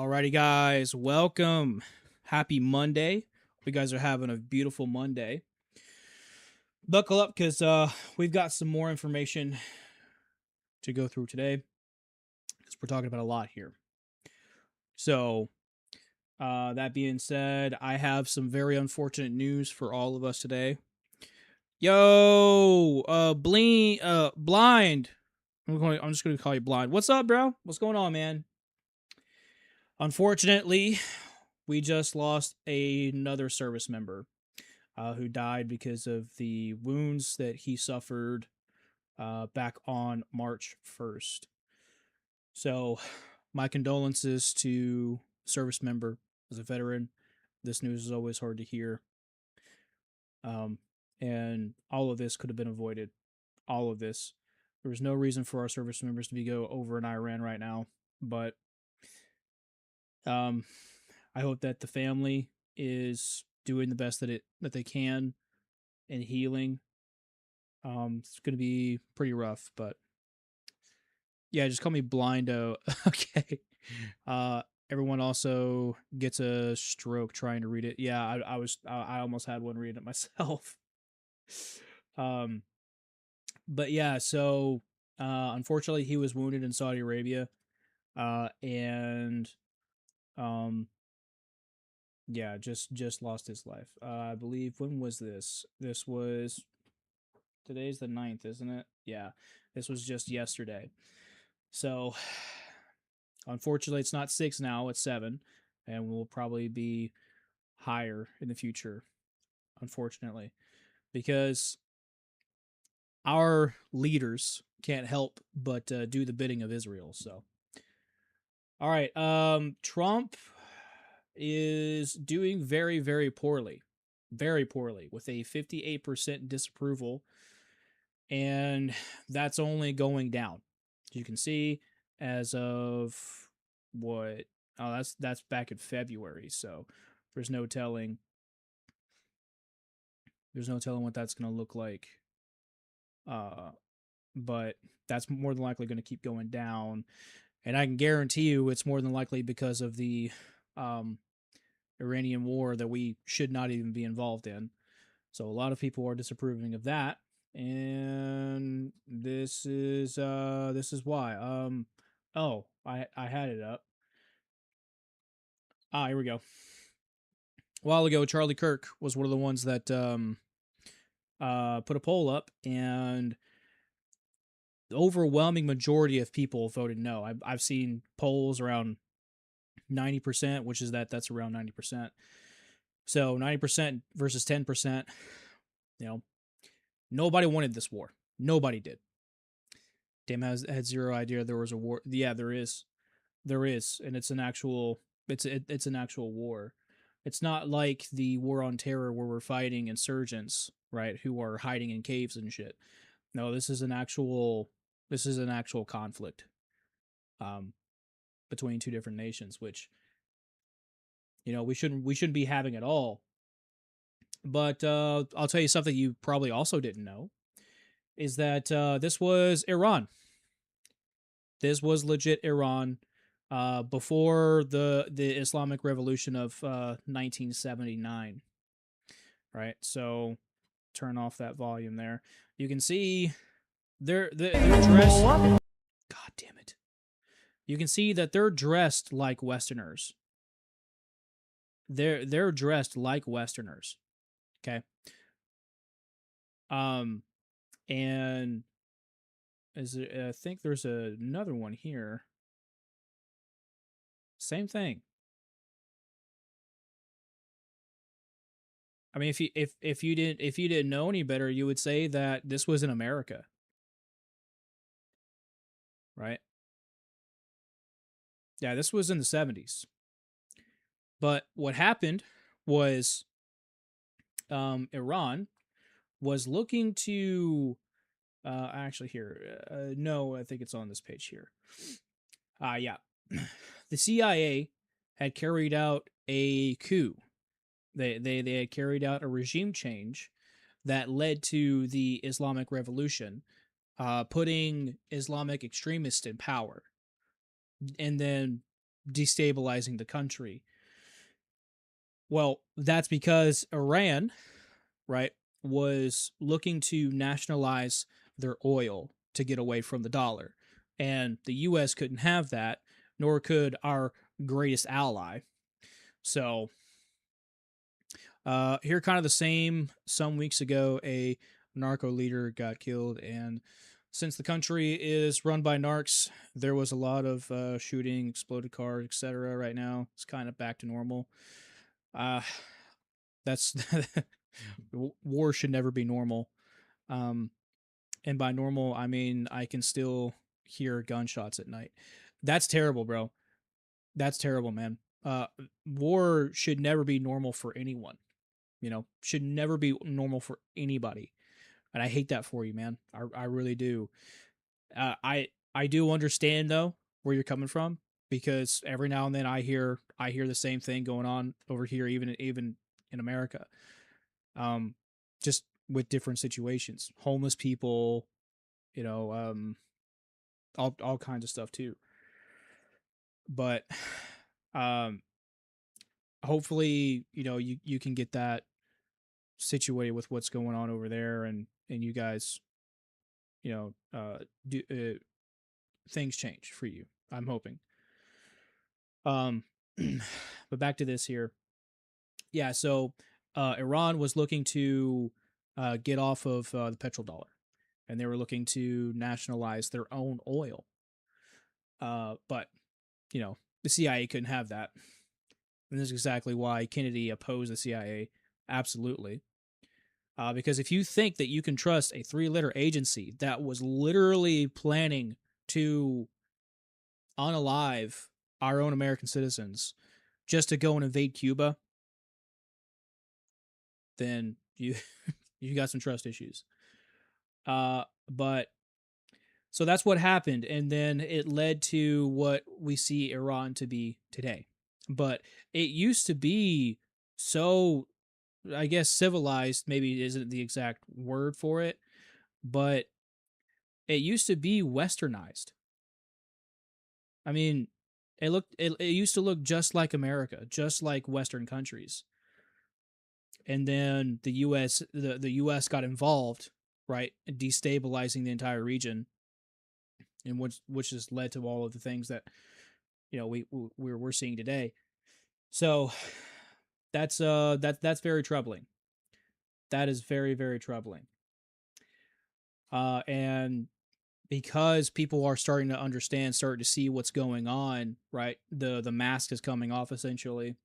Alrighty, guys, welcome. Happy Monday. Hope you guys are having a beautiful Monday. Buckle up because we've got some more information to go through today because we're talking about a lot here. So, that being said, I have some very unfortunate news for all of us today. Yo, Blind. I'm just going to call you Blind. What's up, bro? What's going on, man? Unfortunately, we just lost another service member who died because of the wounds that he suffered back on March 1st. So, my condolences to service member as a veteran. This news is always hard to hear. And all of this could have been avoided. All of this. There was no reason for our service members to be go over in Iran right now, but I hope that the family is doing the best that they can in healing. It's going to be pretty rough, but yeah, just call me Blindo. Okay. Everyone also gets a stroke trying to read it. Yeah, I almost had one reading it myself. um, but yeah, so unfortunately, he was wounded in Saudi Arabia, and yeah, just lost his life. I believe when was this? This was today's the 9th, isn't it? Yeah, this was just yesterday. So, unfortunately, it's not 6 now, it's 7, and will probably be higher in the future, unfortunately, because our leaders can't help but do the bidding of Israel. So, all right, Trump is doing very, very poorly, with a 58% disapproval, and that's only going down. You can see as of what that's back in February, so there's no telling what that's going to look like. But that's more than likely going to keep going down, and I can guarantee you it's more than likely because of the Iranian war that we should not even be involved in. So a lot of people are disapproving of that, and this is why. Oh, I had it up. Here we go. A while ago, Charlie Kirk was one of the ones that put a poll up, and the overwhelming majority of people voted no. I've seen polls around 90%, which is that's around 90%. So 90% versus 10%. You know, nobody wanted this war. Nobody did. Damn had zero idea there was a war. Yeah, there is, and it's an actual it's an actual war. It's not like the war on terror where we're fighting insurgents, right, who are hiding in caves and shit. No, this is an actual conflict between two different nations, which we shouldn't be having at all. But I'll tell you something you probably also didn't know is that this was Iran. This was legit Iran before the Islamic Revolution of 1979. Right, so turn off that volume there. You can see they're dressed. God damn it! You can see that they're dressed like Westerners. They're dressed like Westerners. Okay. And I think there's another one here. Same thing. I mean, if you didn't know any better, you would say that this was in America, right? Yeah, this was in the 70s. But what happened was Iran was looking to actually here. No, I think it's on this page here. Yeah. The CIA had carried out a coup. They had carried out a regime change that led to the Islamic Revolution, putting Islamic extremists in power. And then destabilizing the country. Well, that's because Iran, right, was looking to nationalize their oil to get away from the dollar. And the US couldn't have that, nor could our greatest ally. So, here, kind of the same. Some weeks ago, a narco leader got killed. And since the country is run by narcs, there was a lot of shooting, exploded cars, etc. Right now, it's kind of back to normal. Uh, that's war should never be normal. Um, and by normal, I mean I can still hear gunshots at night. That's terrible, bro. That's terrible, man. War should never be normal for anyone. Should never be normal for anybody. And I hate that for you, man. I really do. I do understand though where you're coming from, because every now and then I hear the same thing going on over here, even in America. Um, just with different situations, homeless people, you know, all kinds of stuff too. But um, hopefully, you can get that situated with what's going on over there, and you guys, do things change for you. I'm hoping. Um, but back to this here. Yeah, so Iran was looking to get off of the petrodollar, and they were looking to nationalize their own oil. But the CIA couldn't have that, and this is exactly why Kennedy opposed the CIA. Absolutely. Because if you think that you can trust a three-letter agency that was literally planning to unalive our own American citizens just to go and invade Cuba, then you you got some trust issues. But so that's what happened, and then it led to what we see Iran to be today. But it used to be so, I guess, civilized, maybe isn't the exact word for it, but it used to be westernized. I mean, it used to look just like America, just like Western countries. And then the US got involved, right, destabilizing the entire region, and which has led to all of the things that we're seeing today. So that's very troubling. That is very, very troubling. And because people are starting to understand, starting to see what's going on, right? The mask is coming off essentially.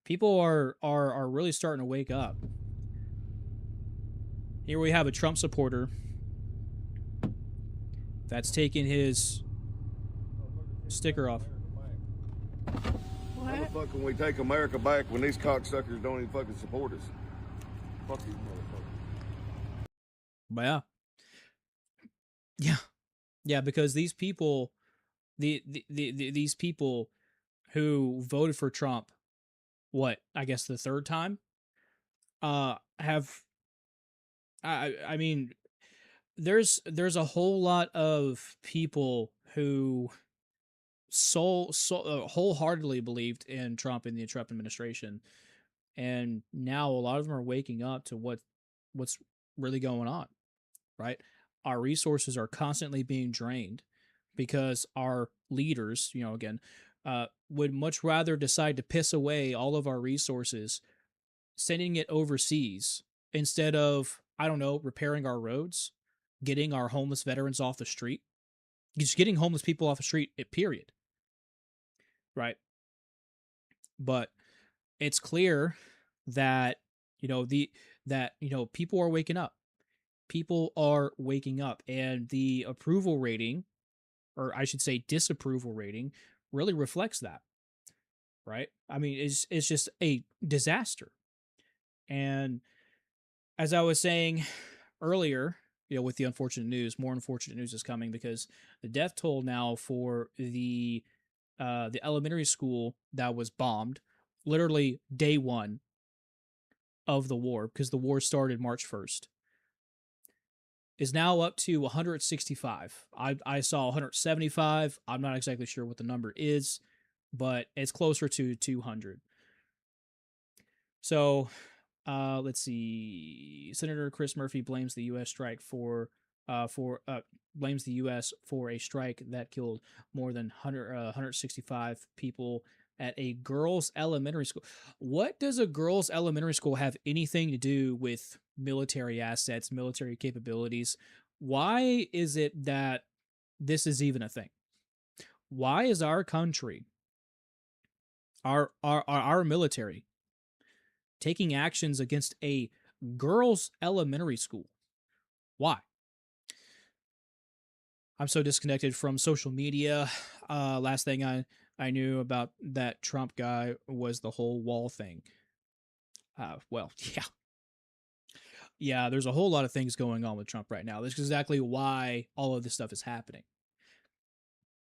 People are really starting to wake up. Here we have a Trump supporter that's taking his sticker off. How the fuck can we take America back when these cocksuckers don't even fucking support us? Fuck these motherfuckers. But yeah, yeah, because these people, these people who voted for Trump, what, I guess the third time, have, I mean, there's a whole lot of people who wholeheartedly believed in Trump and the Trump administration, and now a lot of them are waking up to what's really going on, right? Our resources are constantly being drained because our leaders, again, would much rather decide to piss away all of our resources, sending it overseas instead of, I don't know, repairing our roads, getting our homeless veterans off the street, just getting homeless people off the street, period. Right. But it's clear that, people are waking up. People are waking up, and the approval rating, or I should say disapproval rating, really reflects that. Right. I mean, it's just a disaster. And as I was saying earlier, with the unfortunate news, more unfortunate news is coming, because the death toll now for the elementary school that was bombed, literally day one of the war, because the war started March 1st, is now up to 165. I saw 175. I'm not exactly sure what the number is. but it's closer to 200. So, let's see. Senator Chris Murphy blames the U.S. strike for blames the U.S. for a strike that killed more than 165 people at a girls' elementary school. What does a girls' elementary school have anything to do with military assets, military capabilities? Why is it that this is even a thing? Why is our country, our military, taking actions against a girls' elementary school? Why? I'm so disconnected from social media. Last thing I knew about that Trump guy was the whole wall thing. Well, yeah. Yeah, there's a whole lot of things going on with Trump right now. That's exactly why all of this stuff is happening.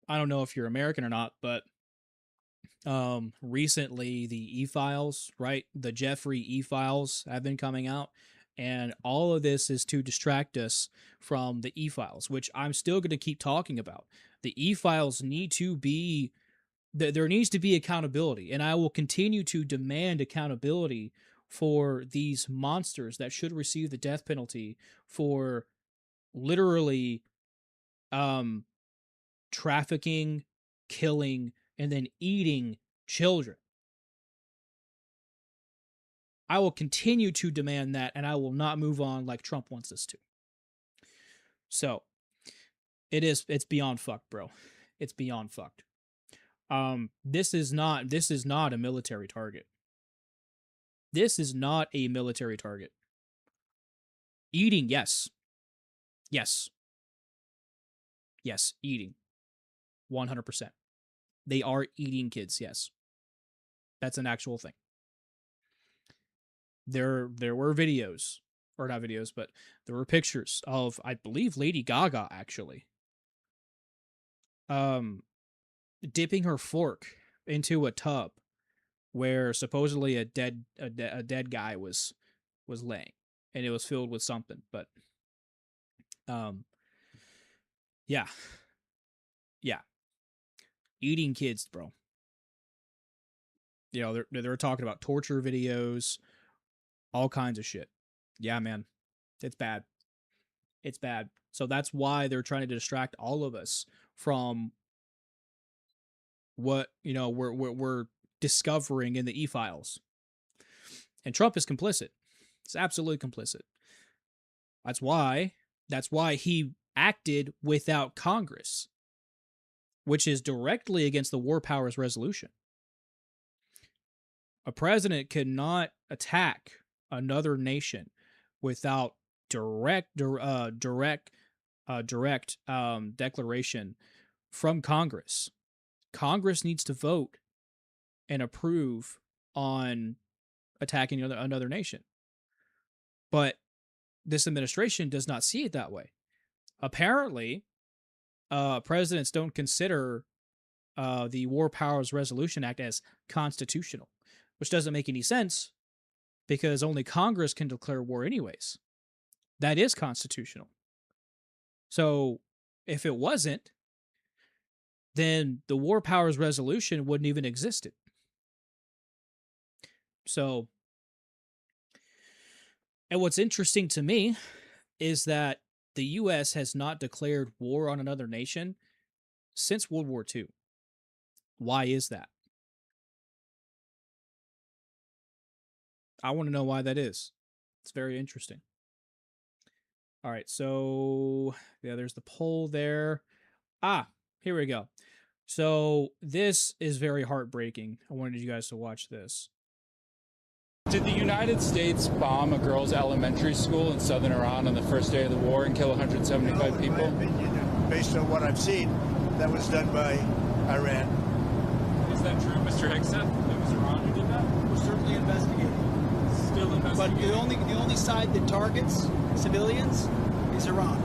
I don't know if you're American or not, but recently the e-files, right? The Jeffrey e-files have been coming out, and all of this is to distract us from the e-files, which I'm still going to keep talking about. The e-files need to be there needs to be accountability, and I will continue to demand accountability for these monsters that should receive the death penalty for literally um trafficking, killing, and then eating children. I will continue to demand that, and I will not move on like Trump wants us to. So it's beyond fucked, bro. It's beyond fucked. This is not a military target. This is not a military target. Eating, yes. Yes. Yes, eating. 100%. They are eating kids, yes. That's an actual thing. There were videos, or not videos, but there were pictures of, I believe, Lady Gaga actually dipping her fork into a tub where supposedly a dead guy was laying, and it was filled with something. But yeah, eating kids, bro. You know, they're talking about torture videos, all kinds of shit. Yeah, man, it's bad. It's bad. So that's why they're trying to distract all of us from what, you know, we're discovering in the e-files. And Trump is complicit. He's absolutely complicit. That's why he acted without Congress, which is directly against the War Powers Resolution. A president cannot attack another nation without direct declaration from Congress. Congress needs to vote and approve on attacking another nation. But this administration does not see it that way. Apparently, presidents don't consider the War Powers Resolution Act as constitutional, which doesn't make any sense because only Congress can declare war anyways. That is constitutional. So if it wasn't, then the War Powers Resolution wouldn't even exist. So, and what's interesting to me is that the U.S. has not declared war on another nation since World War II. Why is that? I want to know why that is. It's very interesting. All right, so yeah, there's the poll there. Here we go. So this is very heartbreaking. I wanted you guys to watch this. Did the United States bomb a girls' elementary school in southern Iran on the first day of the war and kill 175 people? In my opinion, based on what I've seen, that was done by Iran. Is that true, Mr. Hegseth? It was Iran who did that? We're certainly investigating. Still investigating. But the only side that targets civilians is Iran.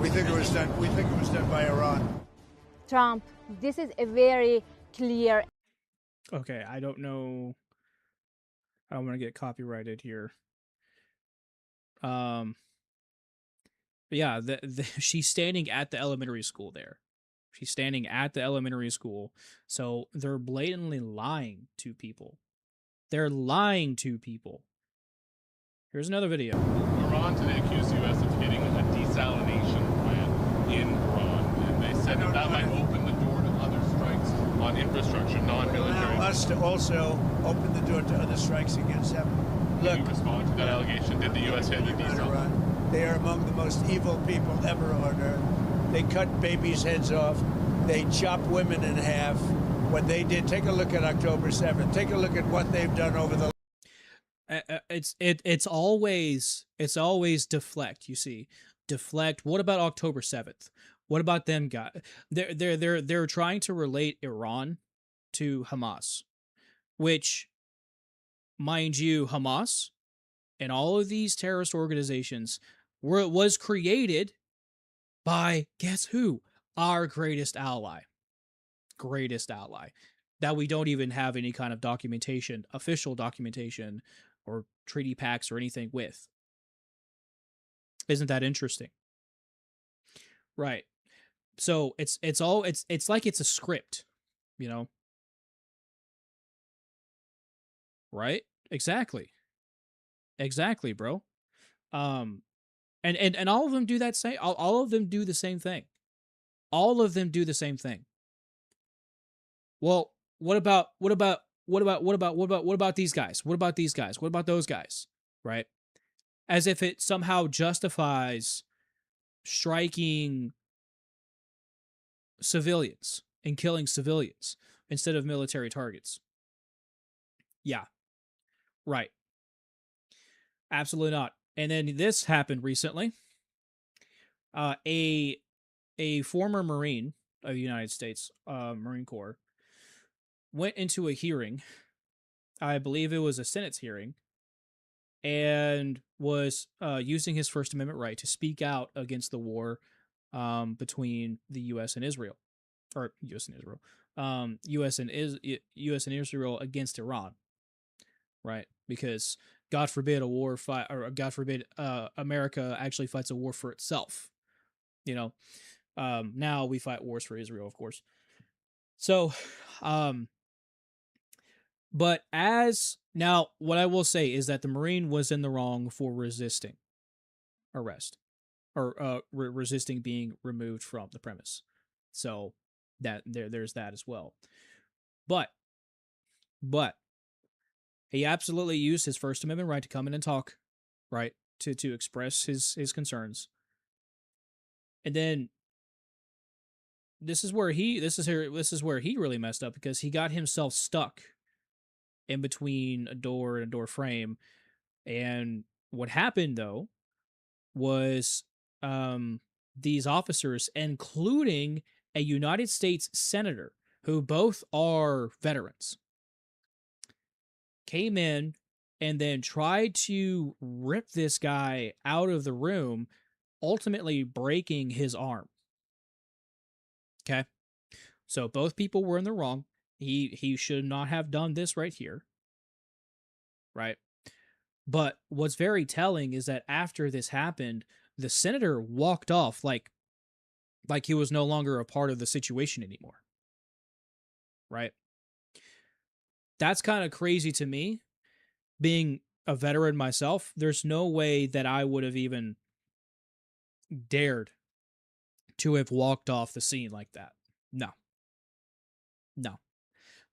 We think it was done. We think it was done by Iran. Trump, this is a very clear. Okay, I don't know. I don't want to get copyrighted here. But yeah, she's standing at the elementary school there. She's standing at the elementary school. So they're blatantly lying to people. They're lying to people. Here's another video. Iran today accused the U.S. of hitting a desalination plant in Iran, and they said that might open the door to other strikes on infrastructure, non-military. Allow us to also open the door to other strikes against them. Look, Can you respond to that allegation? Did the U.S. hit a desal? They are among the most evil people ever on earth. They cut babies' heads off. They chop women in half. What they did, take a look at October 7th. Take a look at what they've done over the it's always deflect. You see, deflect. What about October 7th? What about them guys? They're trying to relate Iran to Hamas, which, mind you, Hamas and all of these terrorist organizations was created by, guess who? Our greatest ally that we don't even have any kind of documentation, official documentation or treaty pacts or anything with. Isn't that interesting? Right. So it's like it's a script, you know? Right? Exactly, bro. And all of them do that same. All of them do the same thing. All of them do the same thing. Well, what about these guys? What about these guys? What about those guys? Right? As if it somehow justifies striking civilians and killing civilians instead of military targets. Yeah. Right. Absolutely not. And then this happened recently. A former Marine of the United States Marine Corps went into a hearing. I believe it was a Senate's hearing, and was using his First Amendment right to speak out against the war between the U.S. and Israel, or U.S. and Israel, U.S. and Israel against Iran, right? Because God forbid a war fight, or God forbid America actually fights a war for itself. You know, now we fight wars for Israel, of course. So, but now, what I will say is that the Marine was in the wrong for resisting arrest, or resisting being removed from the premise. So that there's that as well. But he absolutely used his First Amendment right to come in and talk, right, to express his concerns. And then this is where he really messed up, because he got himself stuck in between a door and a door frame. And what happened, though, was these officers, including a United States senator, who both are veterans, came in and then tried to rip this guy out of the room, ultimately breaking his arm. Okay? So both people were in the wrong. He should not have done this right here. Right? But what's very telling is that after this happened, the senator walked off like he was no longer a part of the situation anymore. Right? That's kind of crazy to me. Being a veteran myself, there's no way that I would have even dared to have walked off the scene like that. No.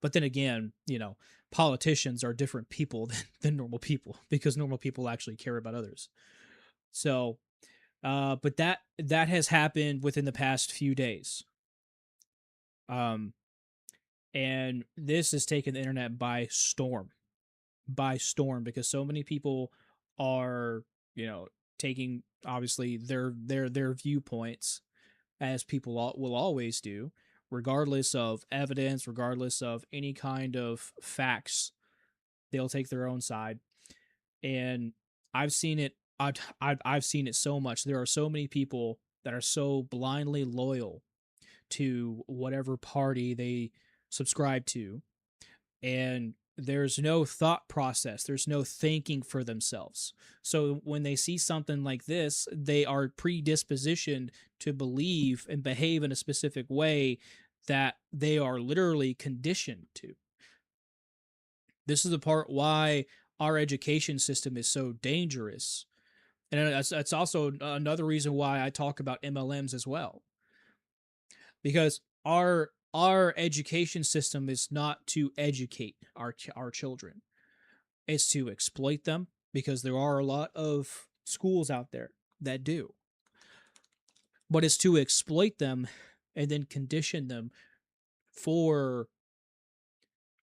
But then again, you know, politicians are different people than normal people, because normal people actually care about others. So, but that has happened within the past few days. And this has taken the internet by storm, because so many people are, you know, taking obviously their viewpoints, as people will always do, regardless of evidence, regardless of any kind of facts. They'll take their own side. And I've seen it. I've seen it so much. There are so many people that are so blindly loyal to whatever party they subscribe to, and there's no thought process, there's no thinking for themselves. So when they see something like this, they are predispositioned to believe and behave in a specific way that they are literally conditioned to. This is the part why our education system is so dangerous. And that's also another reason why I talk about MLMs as well. Because our education system is not to educate our children. It's to exploit them, because there are a lot of schools out there that do. But it's to exploit them and then condition them for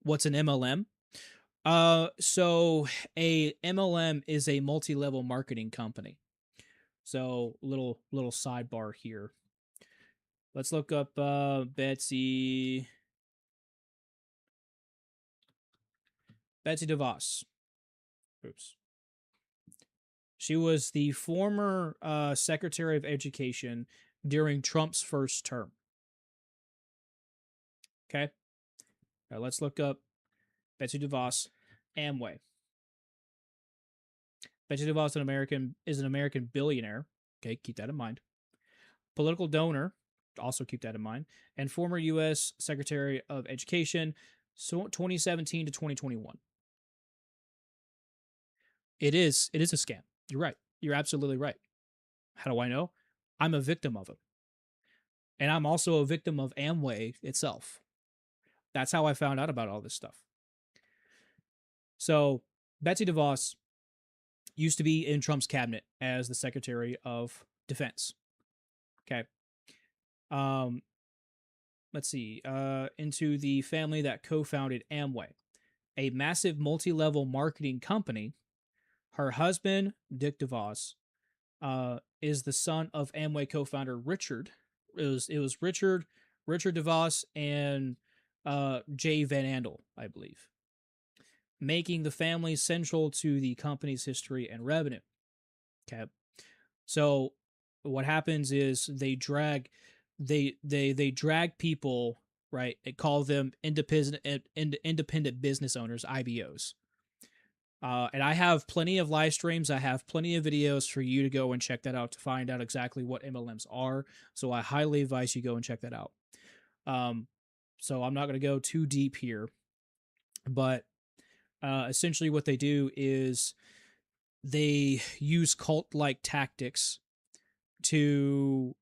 what's an MLM. So a MLM is a multi-level marketing company. So little sidebar here. Let's look up Betsy DeVos. Oops. She was the former Secretary of Education during Trump's first term. Okay. Now let's look up Betsy DeVos, Amway. Betsy DeVos is an American billionaire. Okay, keep that in mind. Political donor, also keep that in mind, and former U.S. Secretary of Education, so 2017 to 2021. It is a scam. You're right. You're absolutely right. How do I know? I'm a victim of it. And I'm also a victim of Amway itself. That's how I found out about all this stuff. So Betsy DeVos used to be in Trump's cabinet as the Secretary of Defense. Okay. Let's see. Into the family that co-founded Amway, a massive multi-level marketing company. Her husband, Dick DeVos, is the son of Amway co-founder Richard. It was Richard DeVos and Jay Van Andel, I believe, making the family central to the company's history and revenue. Okay. So what happens is they drag people, right? They call them independent business owners, IBOs. And I have plenty of live streams. I have plenty of videos for you to go and check that out to find out exactly what MLMs are. So I highly advise you go and check that out. So I'm not going to go too deep here, but essentially what they do is they use cult-like tactics to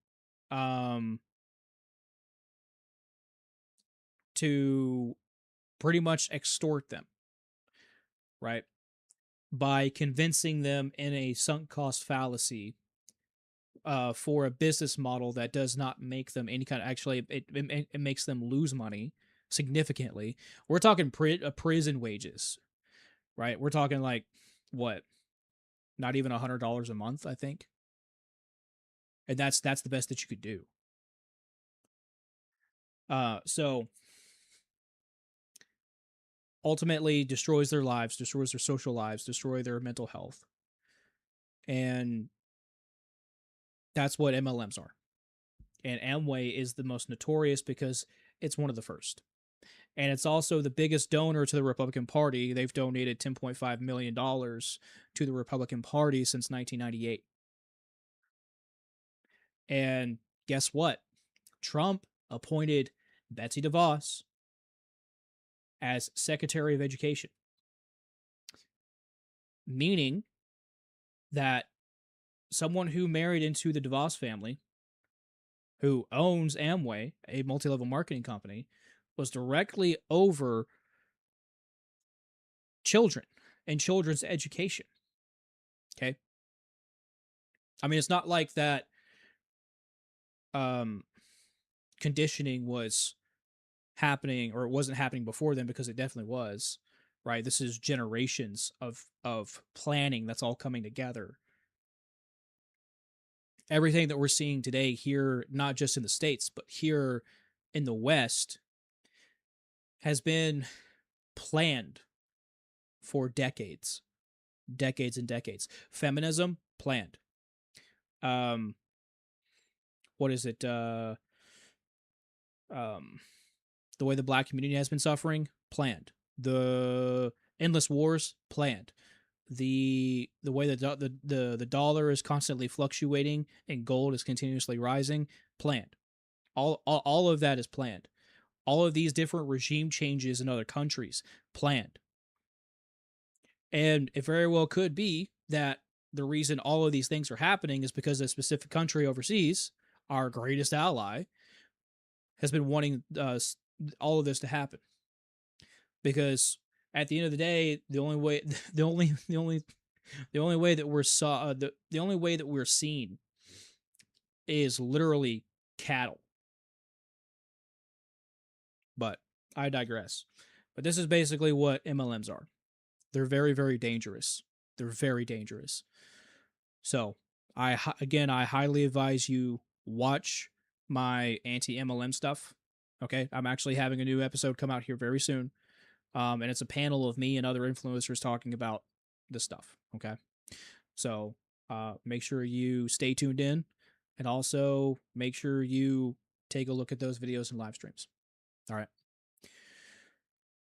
pretty much extort them, right? By convincing them in a sunk cost fallacy for a business model that does not make them any kind of, actually, it makes them lose money significantly. We're talking prison wages, right? We're talking like, what? Not even $100 a month, I think. And that's the best that you could do. So ultimately destroys their lives, destroys their social lives, destroy their mental health. And that's what MLMs are. And Amway is the most notorious because it's one of the first. And it's also the biggest donor to the Republican Party. They've donated $10.5 million to the Republican Party since 1998. And guess what? Trump appointed Betsy DeVos as Secretary of Education, meaning that someone who married into the DeVos family, who owns Amway, a multi-level marketing company, was directly over children and children's education. Okay? I mean, it's not like that conditioning was happening, or it wasn't happening before then, because it definitely was, right? This is generations of planning that's all coming together. Everything that we're seeing today here, not just in the States, but here in the West, has been planned for decades and decades. Feminism, planned. What is it? The way the Black community has been suffering, planned. The endless wars, planned. The way the dollar is constantly fluctuating and gold is continuously rising, planned. All of that is planned. All of these different regime changes in other countries, planned. And it very well could be that the reason all of these things are happening is because a specific country overseas, our greatest ally, has been wanting all of this to happen. Because at the end of the day, the only way the only way that the only way that we're seen is literally cattle. But I digress. But this is basically what MLMs are. They're very, very dangerous. They're very dangerous. So, I highly advise you watch my anti-MLM stuff. Okay, I'm actually having a new episode come out here very soon, and it's a panel of me and other influencers talking about this stuff. Okay, so make sure you stay tuned in, and also make sure you take a look at those videos and live streams. All right.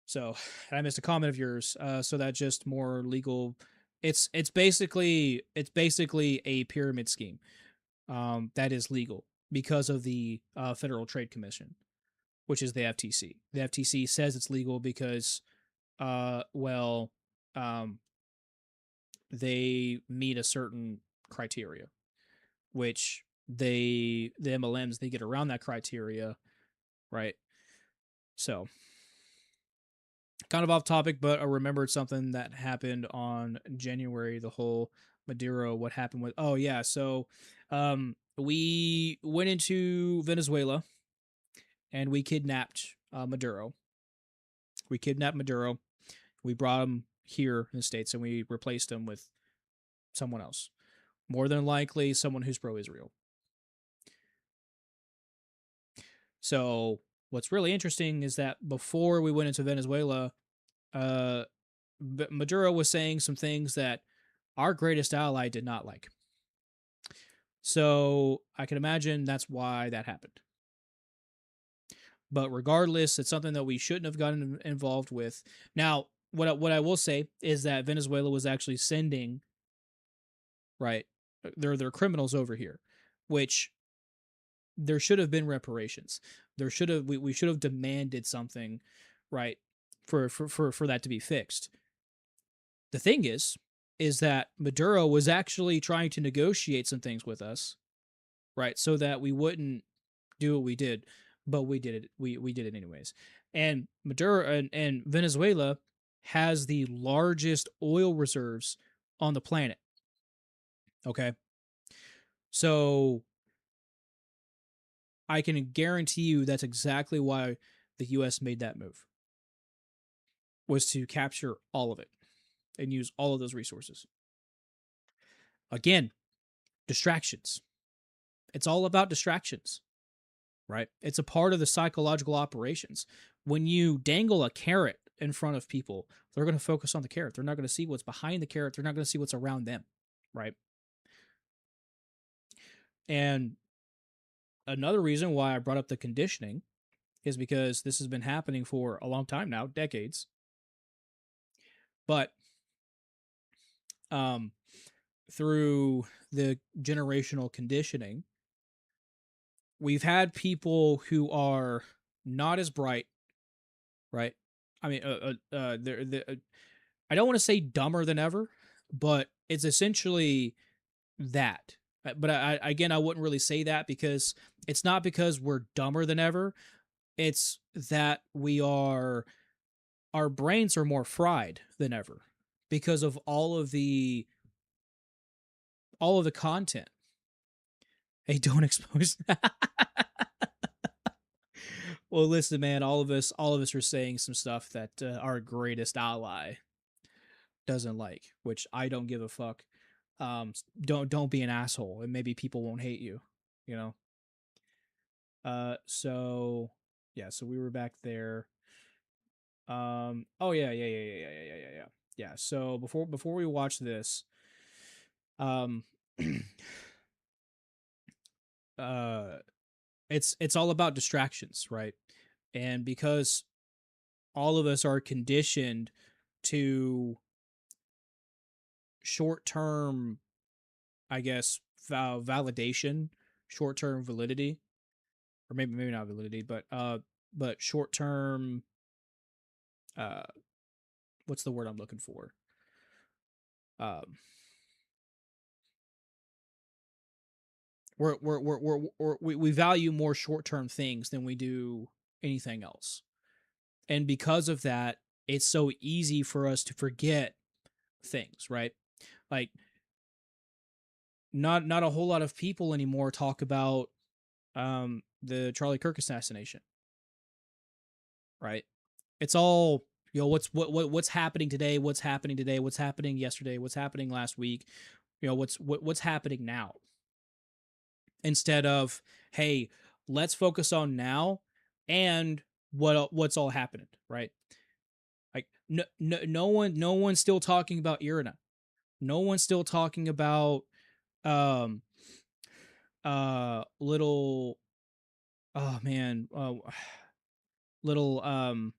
So I missed a comment of yours. So that just more legal. It's basically a pyramid scheme that is legal because of the Federal Trade Commission, which is the FTC. The FTC says it's legal because, they meet a certain criteria, which the MLMs, they get around that criteria, right? So, kind of off topic, but I remembered something that happened on January, the whole Maduro, what happened with, oh yeah, so we went into Venezuela and we kidnapped Maduro. We kidnapped Maduro. We brought him here in the States and we replaced him with someone else. More than likely, someone who's pro-Israel. So what's really interesting is that before we went into Venezuela, Maduro was saying some things that our greatest ally did not like. So I can imagine that's why that happened. But regardless, it's something that we shouldn't have gotten involved with. Now, what I will say is that Venezuela was actually sending, right, they're criminals over here, which there should have been reparations. There should have we should have demanded something, right, for that to be fixed. The thing is that Maduro was actually trying to negotiate some things with us, right, so that we wouldn't do what we did, but we did it. We did it anyways. And Maduro and Venezuela has the largest oil reserves on the planet. Okay, so I can guarantee you that's exactly why the U.S. made that move, was to capture all of it and use all of those resources. Again, distractions. It's all about distractions, right? It's a part of the psychological operations. When you dangle a carrot in front of people, they're going to focus on the carrot. They're not going to see what's behind the carrot. They're not going to see what's around them, right? And another reason why I brought up the conditioning is because this has been happening for a long time now, decades. But through the generational conditioning, we've had people who are not as bright, right? I mean, I don't want to say dumber than ever, but it's essentially that. But again, I wouldn't really say that because it's not because we're dumber than ever. It's that our brains are more fried than ever because of all of the content. Hey, don't expose that. Well, listen, man, all of us are saying some stuff that our greatest ally doesn't like, which I don't give a fuck. Don't be an asshole, and maybe people won't hate you, you know. So yeah, so we were back there. Oh yeah. So before we watch this, it's all about distractions, right? And because all of us are conditioned to short-term, I guess, validation, short-term validity, or maybe not validity, but short-term, uh, what's the word I'm looking for? Um, we value more short-term things than we do anything else. And because of that, it's so easy for us to forget things, right? Like not a whole lot of people anymore talk about the Charlie Kirk assassination, right? It's all, what's happening today, what's happening today, what's happening yesterday, what's happening last week, what's happening now, instead of, hey, let's focus on now and what's all happening, right? Like no one's still talking about Irina. No one's still talking about um little, oh man, little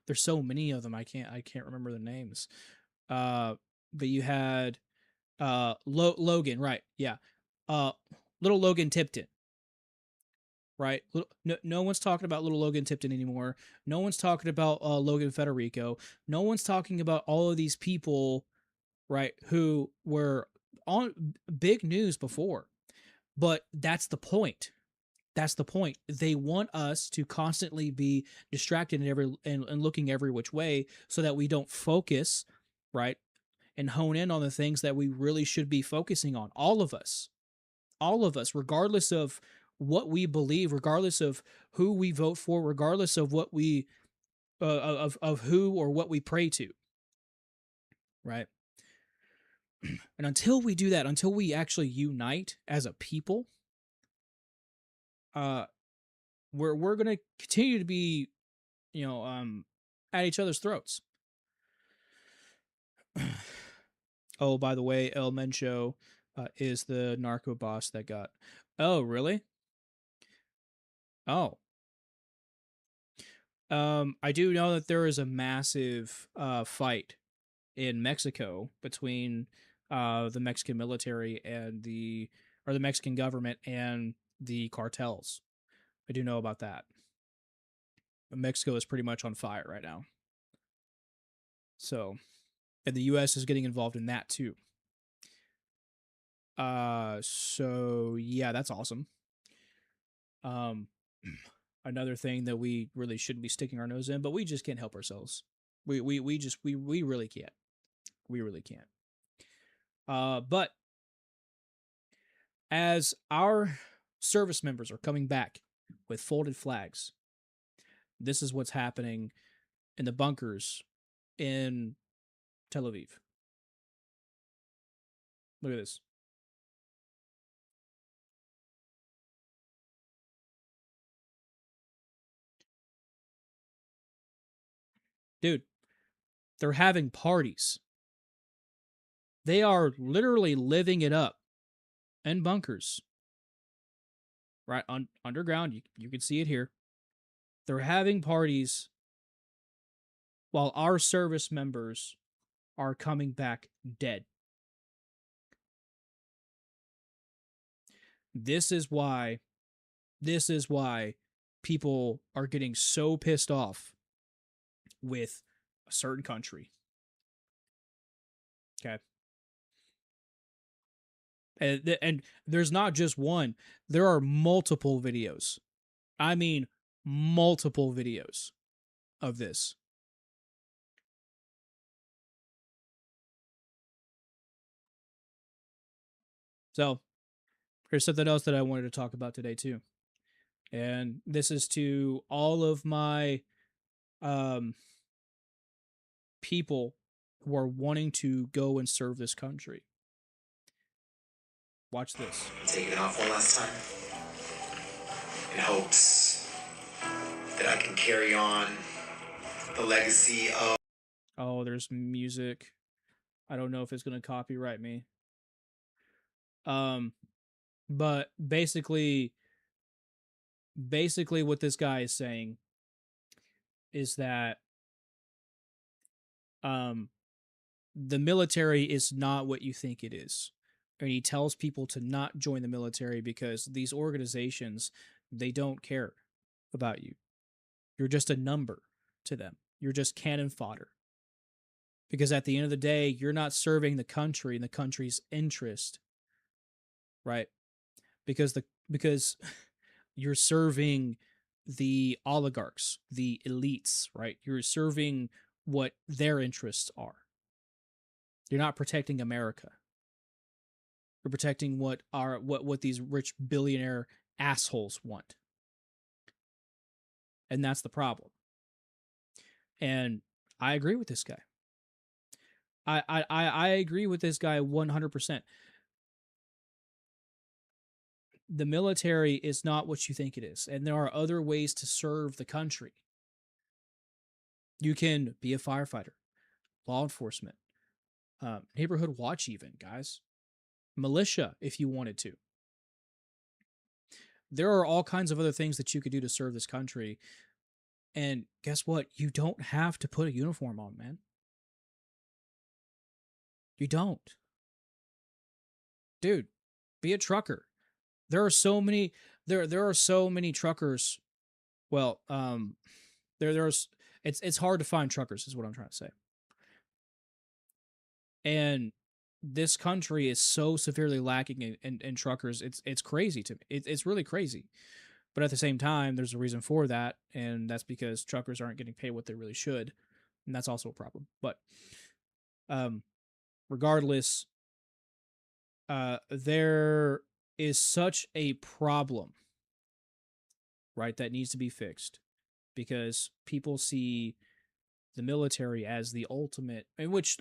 there's so many of them, I can't remember the names. But you had Logan, right? Yeah. Little Logan Tipton, right? No one's talking about little Logan Tipton anymore. No one's talking about Logan Federico. No one's talking about all of these people, right, who were on big news before. But that's the point. That's the point. They want us to constantly be distracted and looking every which way, so that we don't focus, right, and hone in on the things that we really should be focusing on. All of us, regardless of what we believe, regardless of who we vote for, regardless of what we of who or what we pray to, right? And until we do that, until we actually unite as a people, we're gonna continue to be, at each other's throats. Oh, by the way, El Mencho is the narco boss that got. Oh, really? Oh. I do know that there is a massive fight in Mexico between the Mexican military and the Mexican government and the cartels. I do know about that. Mexico is pretty much on fire right now. So, and the US is getting involved in that too. So yeah, that's awesome. Another thing that we really shouldn't be sticking our nose in, but we just can't help ourselves. We really can't. We really can't. But as our service members are coming back with folded flags, this is what's happening in the bunkers in Tel Aviv. Look at this. Dude, they're having parties. They are literally living it up in bunkers. Right underground, you can see it here. They're having parties while our service members are coming back dead. This is why people are getting so pissed off with a certain country. Okay. And there's not just one. There are multiple videos. I mean, multiple videos of this. So, here's something else that I wanted to talk about today too. And this is to all of my people who are wanting to go and serve this country. Watch this. Taking off one last time in hopes that I can carry on the legacy of... Oh, there's music. I don't know if it's going to copyright me. But basically what this guy is saying is that the military is not what you think it is. And he tells people to not join the military because these organizations, they don't care about you. You're just a number to them. You're just cannon fodder. Because at the end of the day, you're not serving the country and the country's interest, right? Because you're serving the oligarchs, the elites, right? You're serving what their interests are. You're not protecting America. You're protecting what these rich billionaire assholes want. And that's the problem. And I agree with this guy. I agree with this guy 100%. The military is not what you think it is, and there are other ways to serve the country. You can be a firefighter, law enforcement, neighborhood watch, even, guys, militia, if you wanted to. There are all kinds of other things that you could do to serve this country, and guess what? You don't have to put a uniform on, man. You don't. Dude, be a trucker. There are so many truckers. Well, it's hard to find truckers is what I'm trying to say. And this country is so severely lacking in truckers. It's crazy to me. It's really crazy. But at the same time, there's a reason for that, and that's because truckers aren't getting paid what they really should. And that's also a problem. But regardless, there is such a problem, right, that needs to be fixed because people see the military as the ultimate, in which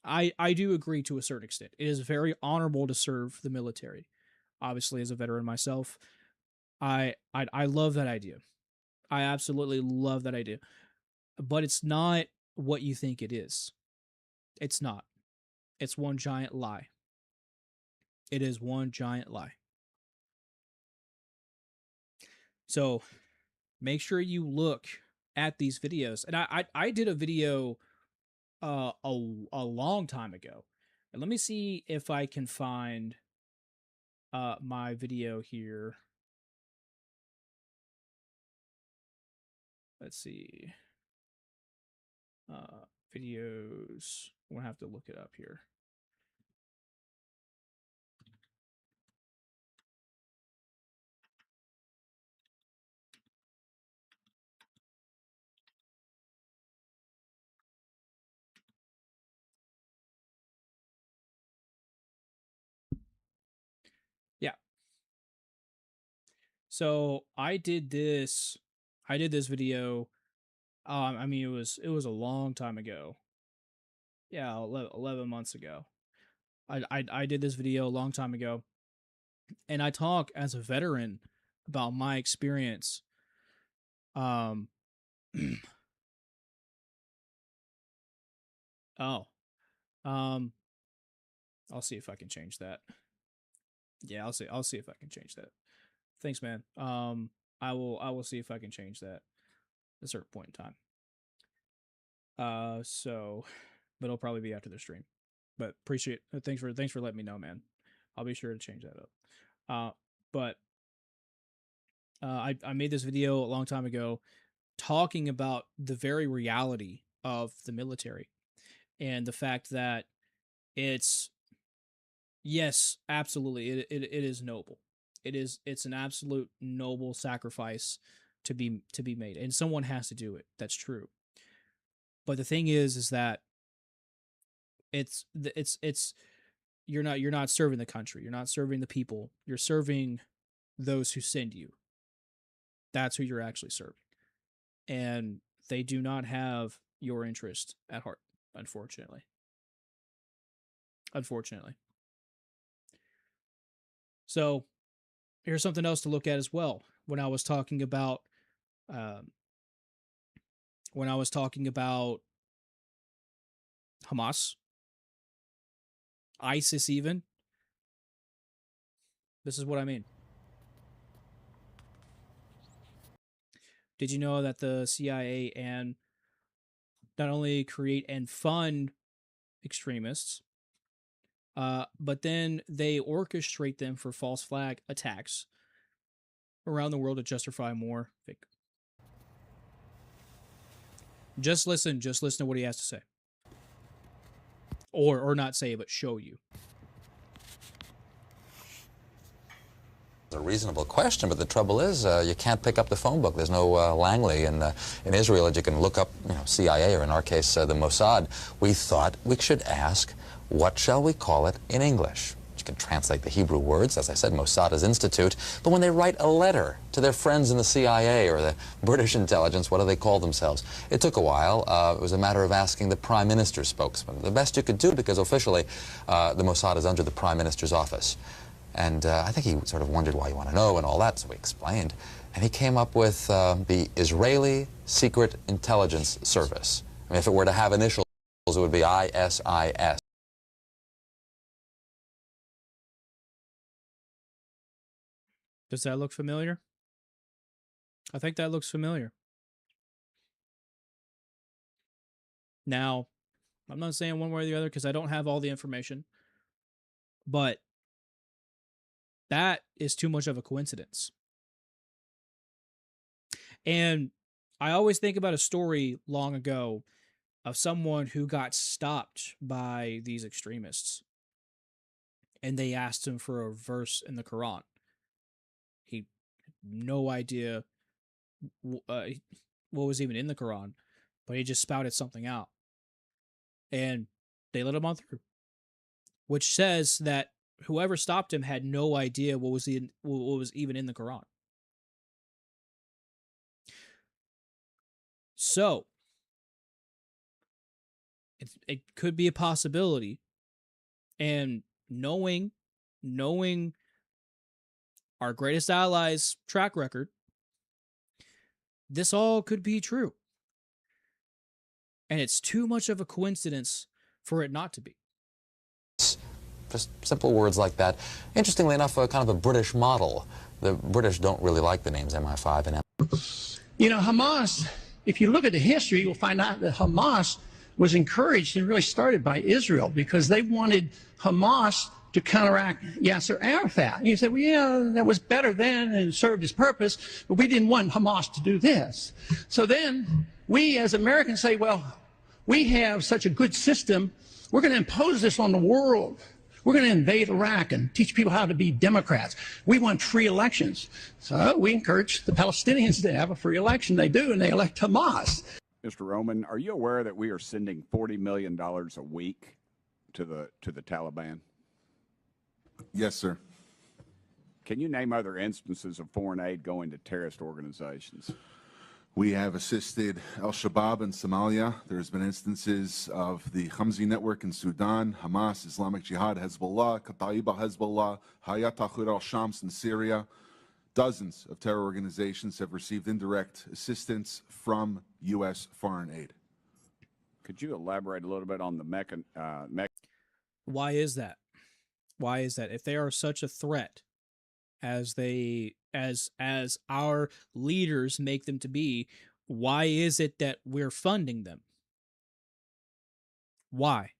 I do agree to a certain extent. It is very honorable to serve the military. Obviously, as a veteran myself, I love that idea. I absolutely love that idea. But it's not what you think it is. It's not. It's one giant lie. It is one giant lie. So make sure you look at these videos. And I did a video a long time ago. And let me see if I can find my video here. Let's see. Videos. I'm gonna have to look it up here. Yeah. So I did this video. I mean, it was a long time ago. Yeah, 11 months ago. I did this video a long time ago, and I talk as a veteran about my experience. Oh, I'll see if I can change that. Yeah, I'll see if I can change that. Thanks, man. I will see if I can change that at a certain point in time. So, but it'll probably be after the stream. But appreciate thanks for letting me know, man. I'll be sure to change that up. But I made this video a long time ago talking about the very reality of the military and the fact that it's, yes, absolutely, it is noble. It's an absolute noble sacrifice to be made, and someone has to do it. That's true. But the thing is that it's you're not serving the country. You're not serving the people. You're serving those who send you. That's who you're actually serving. And they do not have your interest at heart, unfortunately. Unfortunately. So here's something else to look at as well. When I was talking about Hamas, ISIS even, this is what I mean. Did you know that the CIA and not only create and fund extremists, but then they orchestrate them for false flag attacks around the world to justify more. Just listen to what he has to say, or not say, but show you. It's a reasonable question, but the trouble is you can't pick up the phone book. There's no Langley in Israel that you can look up, CIA, or in our case, the Mossad. We thought we should ask, what shall we call it in English? You can translate the Hebrew words, as I said, Mossad is institute, but when they write a letter to their friends in the CIA or the British intelligence, what do they call themselves? It took a while. It was a matter of asking the Prime Minister's spokesman. The best you could do, because officially the Mossad is under the Prime Minister's office. And I think he sort of wondered why you want to know and all that, so we explained. And he came up with the Israeli Secret Intelligence Service. I mean, if it were to have initials, it would be ISIS. Does that look familiar? I think that looks familiar. Now, I'm not saying one way or the other because I don't have all the information, but that is too much of a coincidence. And I always think about a story long ago of someone who got stopped by these extremists. And they asked him for a verse in the Quran. He had no idea what was even in the Quran, but he just spouted something out. And they let him on through. Which says that whoever stopped him had no idea what was even in the Quran. So, it could be a possibility. And knowing our greatest allies' track record, this all could be true. And it's too much of a coincidence for it not to be. Just simple words like that. Interestingly enough, kind of a British model. The British don't really like the names MI5 and Hamas, if you look at the history, you'll find out that Hamas was encouraged and really started by Israel because they wanted Hamas to counteract Yasser Arafat. And you said, well, yeah, that was better then and served its purpose, but we didn't want Hamas to do this. So then we as Americans say, well, we have such a good system, we're going to impose this on the world. We're going to invade Iraq and teach people how to be Democrats. We want free elections. So we encourage the Palestinians to have a free election. They do, and they elect Hamas. Mr. Roman, are you aware that we are sending $40 million a week to the Taliban? Yes, sir. Can you name other instances of foreign aid going to terrorist organizations? We have assisted al-Shabaab in Somalia. There's been instances of the Khamsi network in Sudan, Hamas, Islamic Jihad, Hezbollah, Kataib al-Hezbollah, Hayat Tahrir al-Shams in Syria. Dozens of terror organizations have received indirect assistance from U.S. foreign aid. Could you elaborate a little bit on the Why is that? Why is that? If they are such a threat as our leaders make them to be, why is it that we're funding them? Why?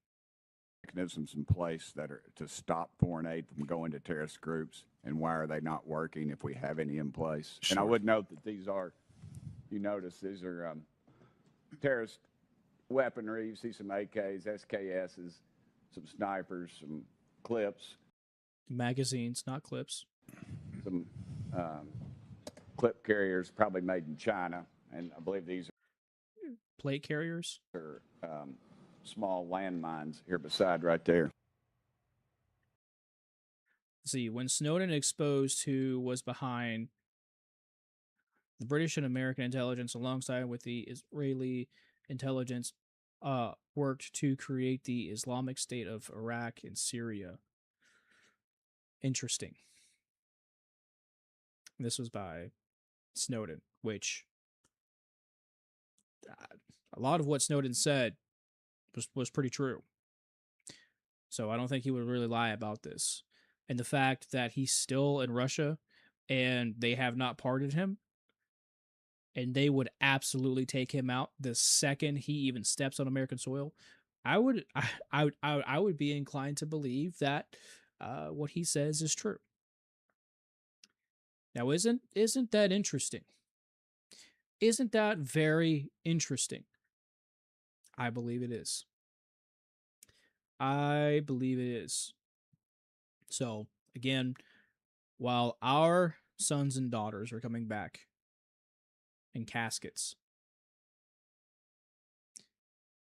Mechanisms in place that are to stop foreign aid from going to terrorist groups, and why are they not working if we have any in place? Sure. And I would note that these are, you notice these are terrorist weaponry. You see some AKs, SKSs, some snipers, some clips. Magazines, not clips. Some clip carriers probably made in China, and I believe these are plate carriers are small landmines here beside right there. See, when Snowden exposed who was behind the British and American intelligence alongside with the Israeli intelligence worked to create the Islamic State of Iraq and Syria. Interesting. This was by Snowden, which a lot of what Snowden said was pretty true. So I don't think he would really lie about this. And the fact that he's still in Russia and they have not pardoned him, and they would absolutely take him out the second he even steps on American soil, I would be inclined to believe that what he says is true. Now, isn't that interesting? Isn't that very interesting? I believe it is. I believe it is. So, again, while our sons and daughters are coming back in caskets,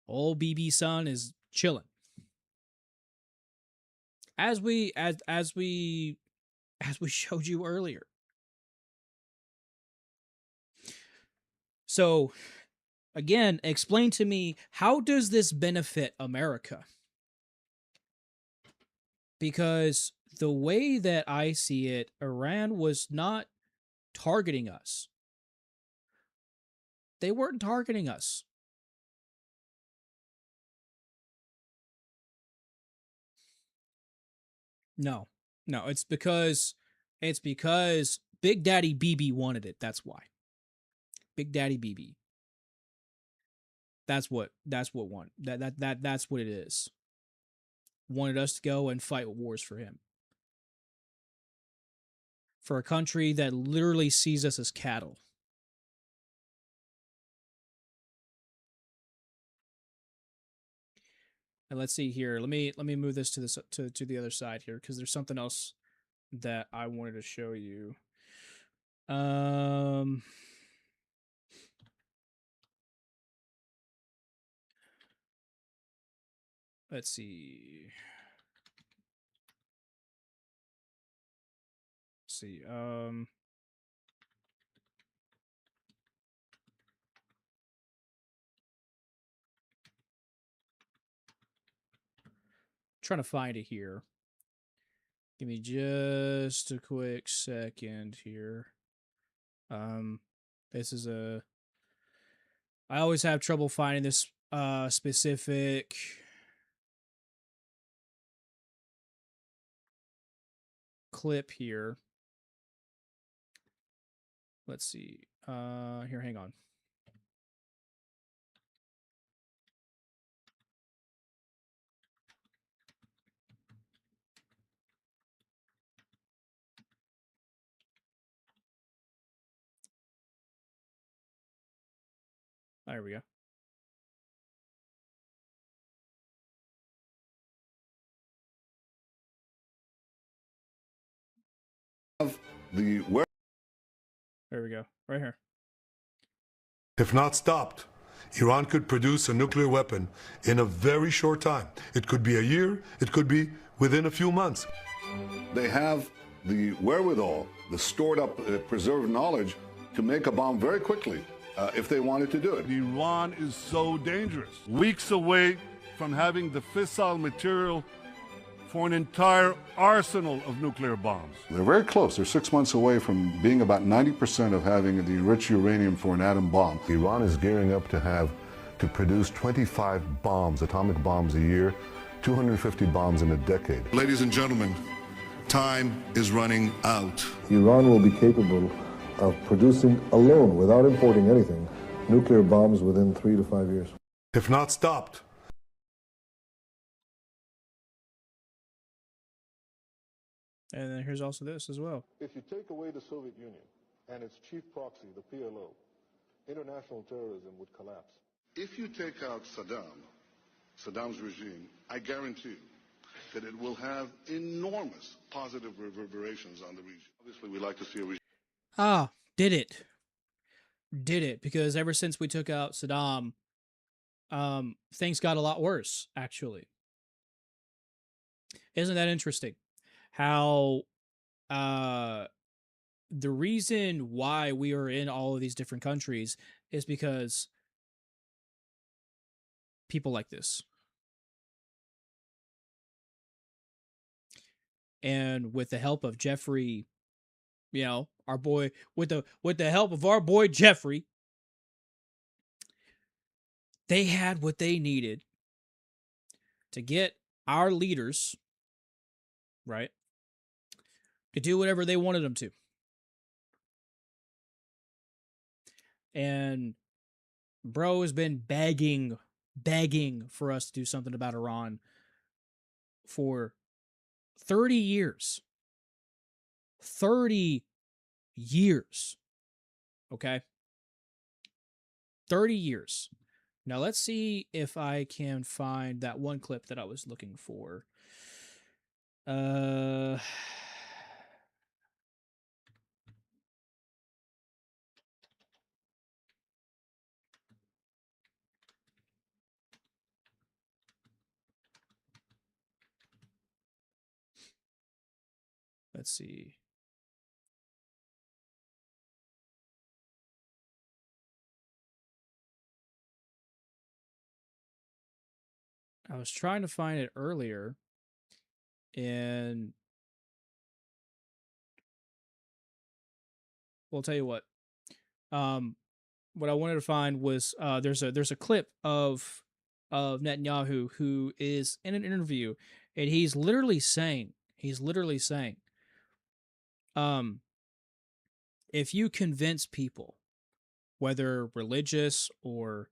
old BB son is chilling. As we showed you earlier. So, again, explain to me, how does this benefit America? Because the way that I see it, Iran was not targeting us. They weren't targeting us. No, it's because Big Daddy BB wanted it. That's why. Big Daddy BB. That's what that's what it is. Wanted us to go and fight wars for him. For a country that literally sees us as cattle. And let's see here. Let me move this to the other side here, because there's something else that I wanted to show you. Let's see. Trying to find it here. Give me just a quick second here. This is I always have trouble finding this specific clip here. Let's see. Here, hang on. There we go. There we go. Right here. If not stopped, Iran could produce a nuclear weapon in a very short time. It could be a year, it could be within a few months. They have the wherewithal, the stored up, preserved knowledge to make a bomb very quickly if they wanted to do it. Iran is so dangerous. Weeks away from having the fissile material for an entire arsenal of nuclear bombs. They're very close. They're 6 months away from being about 90% of having the enriched uranium for an atom bomb. Iran is gearing up to produce 25 bombs, atomic bombs a year, 250 bombs in a decade. Ladies and gentlemen, time is running out. Iran will be capable of producing alone, without importing anything, nuclear bombs within 3 to 5 years. If not stopped. And then here's also this as well. If you take away the Soviet Union and its chief proxy, the PLO, international terrorism would collapse. If you take out Saddam's regime, I guarantee you that it will have enormous positive reverberations on the region. Obviously, we like to see a regime. Did it, because ever since we took out Saddam, things got a lot worse, actually. Isn't that interesting? How the reason why we are in all of these different countries is because people like this. And with the help of Jeffrey, our boy, with the help of our boy Jeffrey, they had what they needed to get our leaders, right, to do whatever they wanted them to. And bro has been begging for us to do something about Iran for 30 years. 30 years. Okay? 30 years. Now let's see if I can find that one clip that I was looking for. Let's see. I was trying to find it earlier, and we'll tell you what. What I wanted to find was there's a clip of Netanyahu who is in an interview, and he's literally saying, if you convince people, whether religious or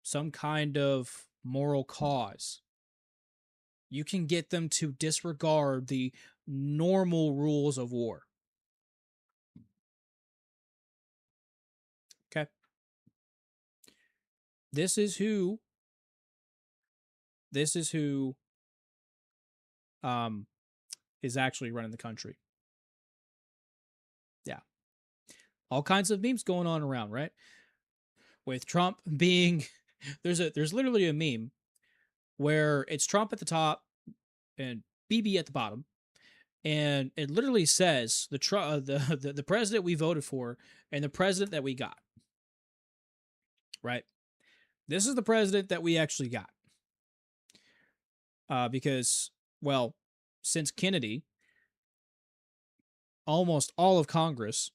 some kind of moral cause, you can get them to disregard the normal rules of war. Okay? This is who is actually running the country. Yeah. All kinds of memes going on around, right? With Trump being there's literally a meme where it's Trump at the top and Bibi at the bottom, and it literally says the president we voted for and the president that we got. Right? This is the president that we actually got. Because, well, since Kennedy, almost all of Congress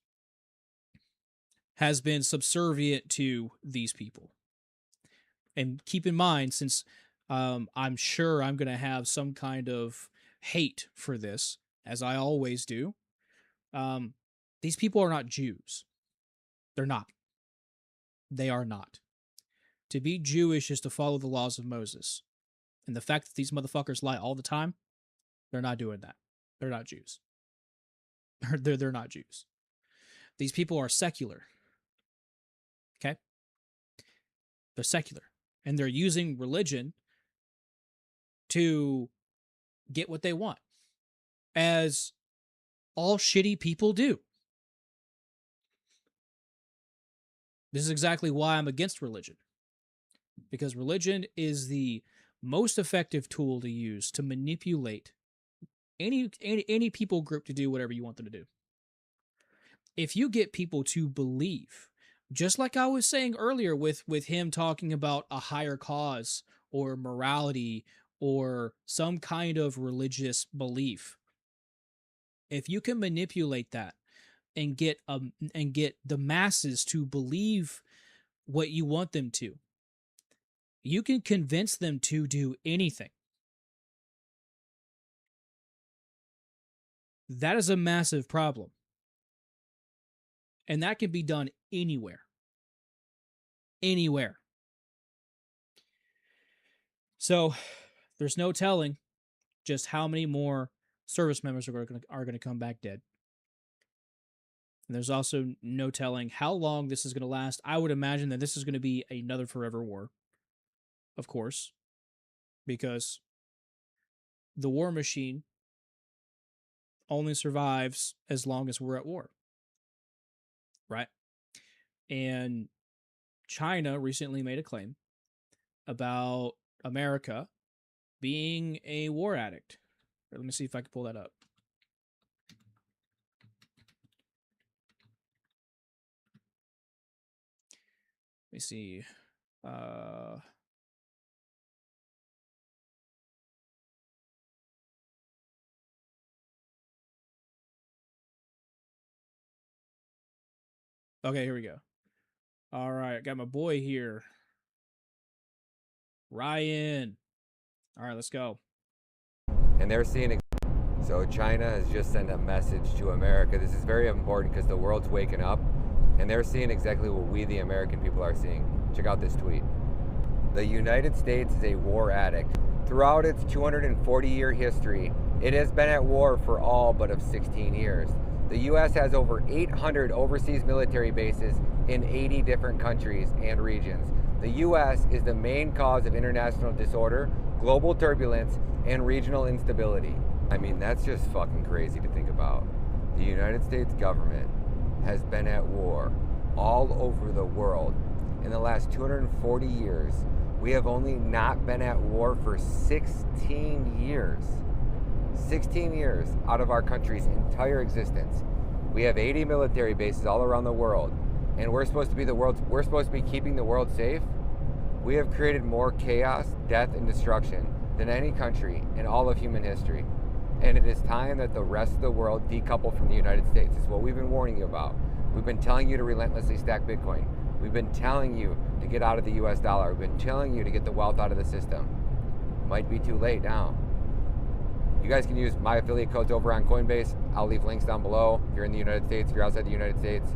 has been subservient to these people. And keep in mind, since I'm sure I'm going to have some kind of hate for this, as I always do, these people are not Jews. They're not. They are not. To be Jewish is to follow the laws of Moses. And the fact that these motherfuckers lie all the time, they're not doing that. They're not Jews. They're not Jews. These people are secular. Okay? They're secular. And they're using religion to get what they want. As all shitty people do. This is exactly why I'm against religion. Because religion is the most effective tool to use to manipulate any people group to do whatever you want them to do. If you get people to believe, just like I was saying earlier with him talking about a higher cause or morality or some kind of religious belief, if you can manipulate that and get the masses to believe what you want them to, you can convince them to do anything. That is a massive problem. And that can be done anywhere. Anywhere. So, there's no telling just how many more service members are going to come back dead. And there's also no telling how long this is going to last. I would imagine that this is going to be another forever war. Of course, because the war machine only survives as long as we're at war, right? And China recently made a claim about America being a war addict. Let me see if I can pull that up. Let me see. Okay, here we go. All right, got my boy here. Ryan. All right, let's go. And they're seeing, so China has just sent a message to America. This is very important because the world's waking up and they're seeing exactly what we, the American people, are seeing. Check out this tweet. The United States is a war addict. Throughout its 240-year history, it has been at war for all but of 16 years. The U.S. has over 800 overseas military bases in 80 different countries and regions. The U.S. is the main cause of international disorder, global turbulence, and regional instability. I mean, that's just fucking crazy to think about. The United States government has been at war all over the world. In the last 240 years, we have only not been at war for 16 years. 16 years out of our country's entire existence. We have 80 military bases all around the world, and we're supposed to be keeping the world safe. We have created more chaos, death, and destruction than any country in all of human history. And it is time that the rest of the world decouple from the United States. It's what we've been warning you about. We've been telling you to relentlessly stack Bitcoin. We've been telling you to get out of the US dollar. We've been telling you to get the wealth out of the system. Might be too late now. You guys can use my affiliate codes over on Coinbase. I'll leave links down below. If you're in the United States, if you're outside the United States,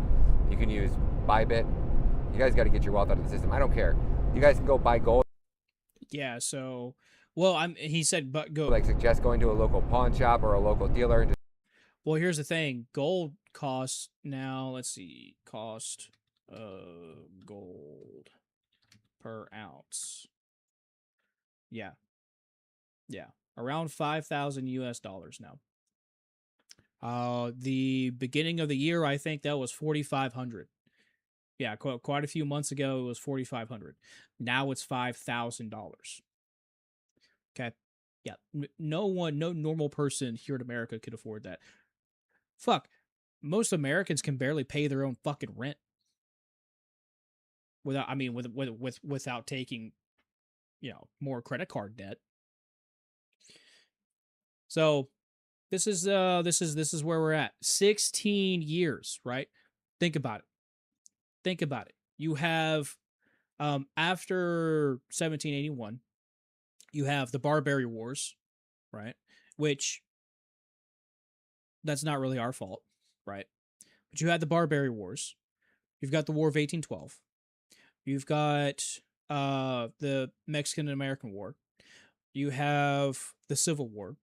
you can use Bybit. You guys got to get your wealth out of the system. I don't care. You guys can go buy gold. Yeah, so, well, he said, but go. Like, suggest going to a local pawn shop or a local dealer. And just well, here's the thing. Gold costs now, let's see, cost gold per ounce. Yeah. Yeah. Around 5,000 US dollars now. The beginning of the year, I think that was 4,500. Yeah, quite a few months ago, it was 4,500. Now it's $5,000. Okay. Yeah. No normal person here in America could afford that. Fuck. Most Americans can barely pay their own fucking rent. Without taking, more credit card debt. So this is where we're at. 16 years, right? Think about it. You have after 1781, you have the Barbary Wars, right? Which that's not really our fault, right? But you had the Barbary Wars. You've got the War of 1812. You've got the Mexican and American War. You have the Civil War.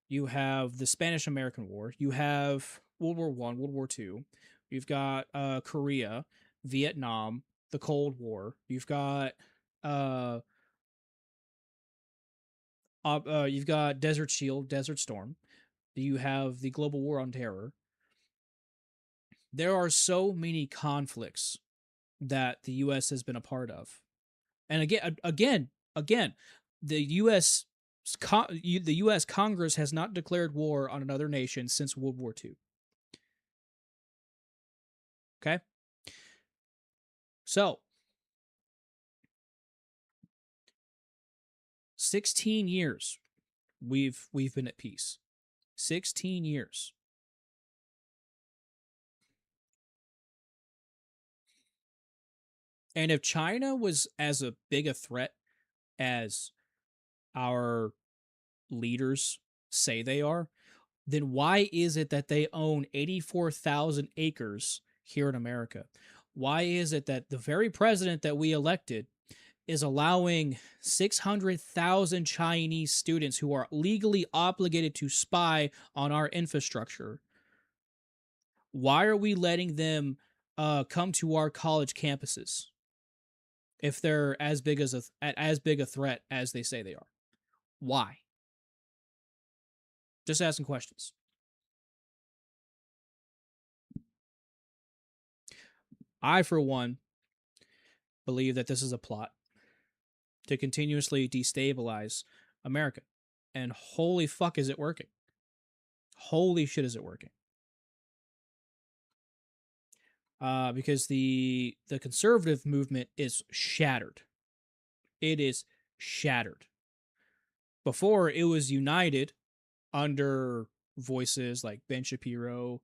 You have the Spanish-American War. You have World War I, World War II. You've got Korea, Vietnam, the Cold War. You've got Desert Shield, Desert Storm. You have the Global War on Terror. There are so many conflicts that the U.S. has been a part of. And again, the U.S. Congress has not declared war on another nation since World War II. Okay? So, 16 years we've been at peace. 16 years. And if China was as a big a threat as our leaders say they are, then why is it that they own 84,000 acres here in America? Why is it that the very president that we elected is allowing 600,000 Chinese students who are legally obligated to spy on our infrastructure? Why are we letting them come to our college campuses if they're as big a threat as they say they are? Why? Just asking questions. I, for one, believe that this is a plot to continuously destabilize America. And holy fuck, is it working? Holy shit, is it working? Because the conservative movement is shattered. It is shattered. Before, it was united under voices like Ben Shapiro,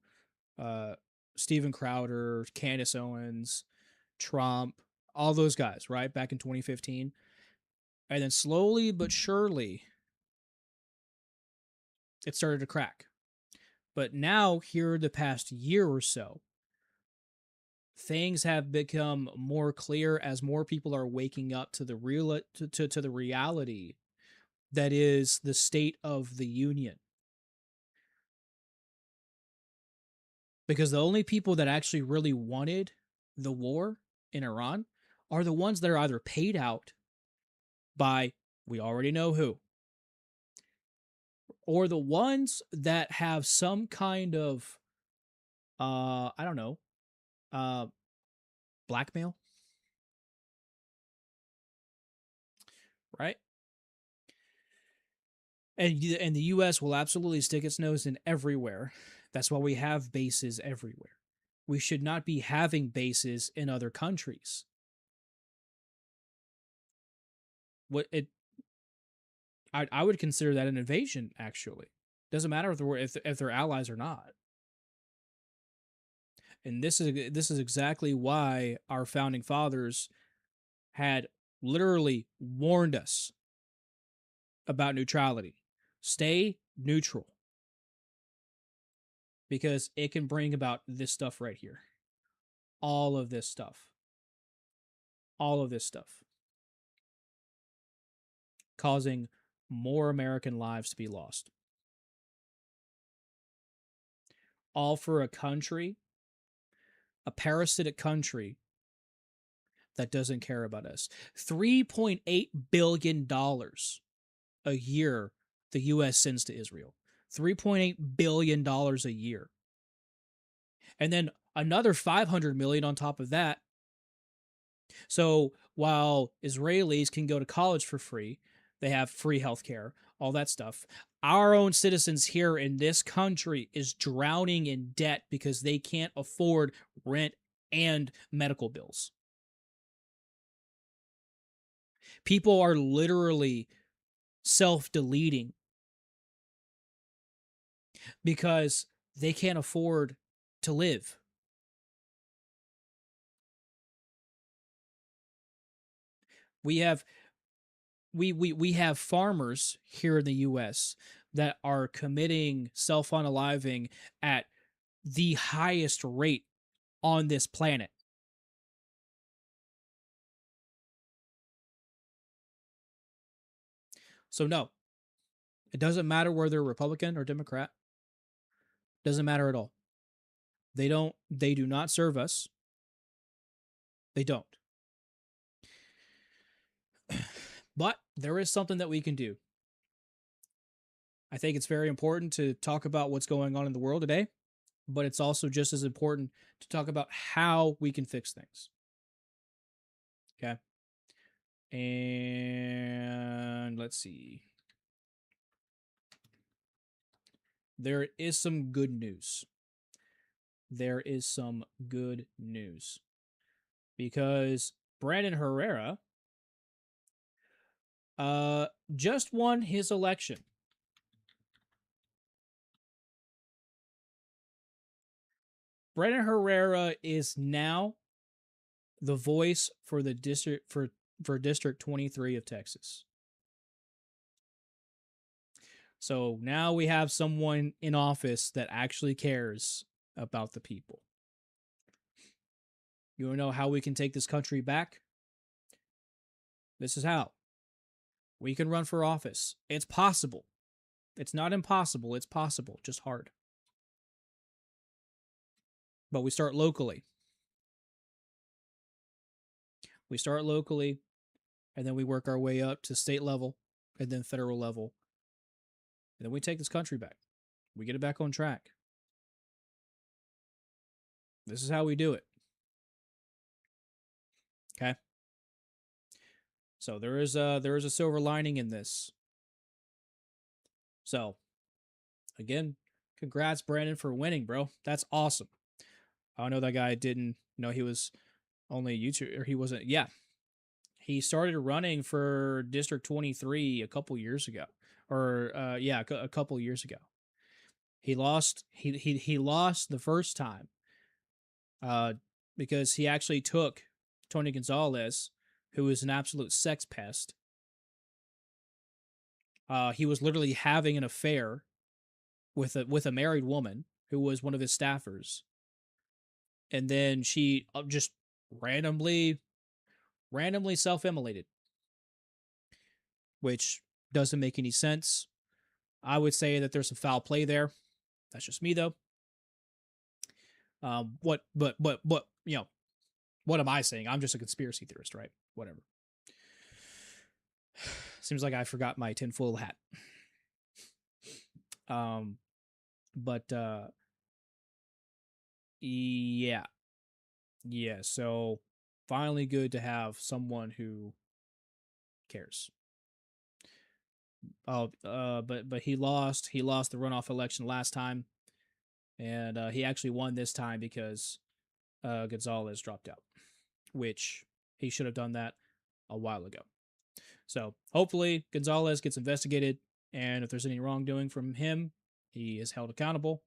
Steven Crowder, Candace Owens, Trump, all those guys, right? Back in 2015. And then slowly but surely, it started to crack. But now, here the past year or so, things have become more clear as more people are waking up to the to the reality that is the state of the union. Because the only people that actually really wanted the war in Iran are the ones that are either paid out by, we already know who, or the ones that have some kind of, I don't know, blackmail, right? And the U.S. will absolutely stick its nose in everywhere. That's why we have bases everywhere. We should not be having bases in other countries. I would consider that an invasion. Actually, doesn't matter if they're allies or not. And this is exactly why our founding fathers had literally warned us about neutrality. Stay neutral. Because it can bring about this stuff right here. All of this stuff. All of this stuff. Causing more American lives to be lost. All for a country, a parasitic country that doesn't care about us. $3.8 billion a year the U.S. sends to Israel. $3.8 billion a year. And then another $500 million on top of that. So while Israelis can go to college for free, they have free healthcare, all that stuff, our own citizens here in this country is drowning in debt because they can't afford rent and medical bills. People are literally self-deleting because they can't afford to live. We have farmers here in the US that are committing self-unaliving at the highest rate on this planet. So no, it doesn't matter whether they're Republican or Democrat. Doesn't matter at all. They do not serve us. They don't. But there is something that we can do. I think it's very important to talk about what's going on in the world today, but it's also just as important to talk about how we can fix things. Okay? And let's see. There is some good news. There is some good news. Because Brandon Herrera just won his election. Brandon Herrera is now the voice for the district for District 23 of Texas. So now we have someone in office that actually cares about the people. You want to know how we can take this country back? This is how. We can run for office. It's possible. It's not impossible. It's possible. Just hard. But we start locally. We start locally, and then we work our way up to state level, and then federal level. And then we take this country back. We get it back on track. This is how we do it. Okay? So there is a silver lining in this. So, again, congrats, Brandon, for winning, bro. That's awesome. I know that guy didn't know he was only a YouTuber, or he wasn't. Yeah. He started running for District 23 a couple years ago. Or, a couple years ago. He lost, he lost the first time. Because he actually took Tony Gonzalez, who is an absolute sex pest. He was literally having an affair with a married woman who was one of his staffers. and then she just randomly self-immolated, which doesn't make any sense. I would say that there's some foul play there. That's just me, though. But you know, what am I saying? I'm just a conspiracy theorist, right? Whatever. Seems like I forgot my tinfoil hat. But yeah. So finally, good to have someone who cares. But he lost. He lost the runoff election last time, and he actually won this time because Gonzalez dropped out, which he should have done that a while ago. So hopefully Gonzalez gets investigated, and if there's any wrongdoing from him, he is held accountable.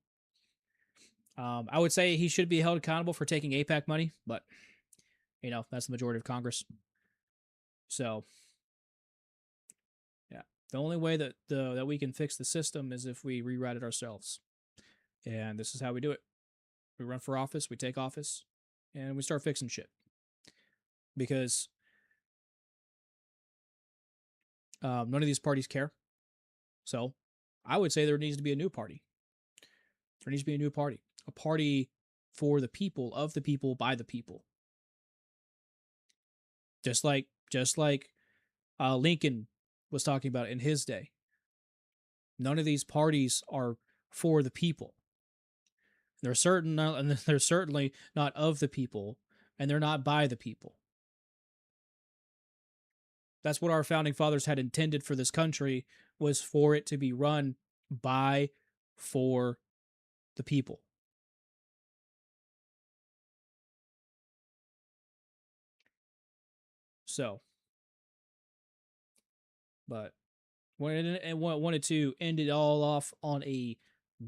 I would say he should be held accountable for taking AIPAC money, but you know, that's the majority of Congress. So yeah, the only way that that we can fix the system is if we rewrite it ourselves. And this is how we do it. We run for office, we take office, and we start fixing shit. Because none of these parties care. So I would say there needs to be a new party. There needs to be a new party. A party for the people, of the people, by the people. Just like Lincoln was talking about in his day. None of these parties are for the people. They're certainly not of the people, and they're not by the people. That's what our founding fathers had intended for this country, was for it to be run by, for the people. So, but wanted to end it all off on a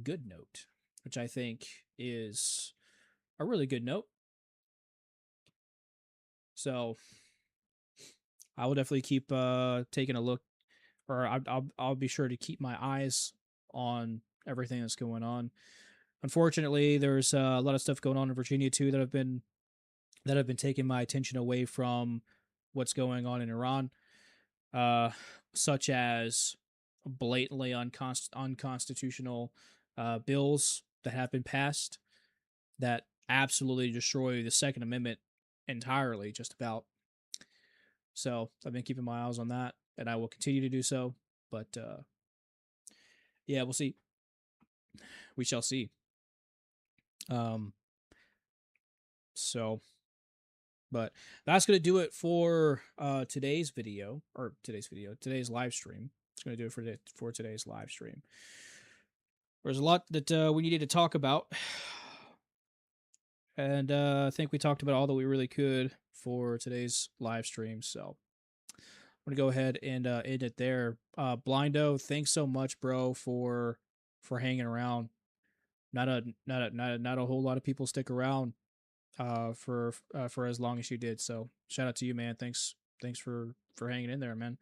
good note, which I think is a really good note. So I will definitely keep taking a look, or I'll be sure to keep my eyes on everything that's going on. Unfortunately, there's a lot of stuff going on in Virginia too that have been taking my attention away from what's going on in Iran, such as blatantly unconstitutional bills that have been passed that absolutely destroy the Second Amendment entirely, just about. So I've been keeping my eyes on that, and I will continue to do so. But yeah, we'll see. We shall see. So, but that's going to do it for today's live stream. It's going to do it for today's live stream. There's a lot that we needed to talk about, and I think we talked about all that we really could for today's live stream. So I'm going to go ahead and end it there. Blindo, thanks so much, bro, for hanging around. Not a whole lot of people stick around for as long as you did. So shout out to you, man. Thanks for hanging in there, man.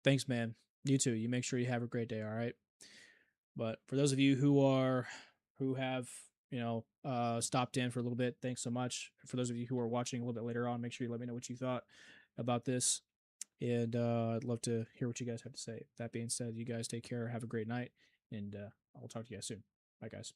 Thanks, man. You too. You make sure you have a great day. All right. But for those of you who have stopped in for a little bit, thanks so much. For those of you who are watching a little bit later on, make sure you let me know what you thought about this, and I'd love to hear what you guys have to say. That being said, you guys take care. Have a great night, and I'll talk to you guys soon. Bye, guys.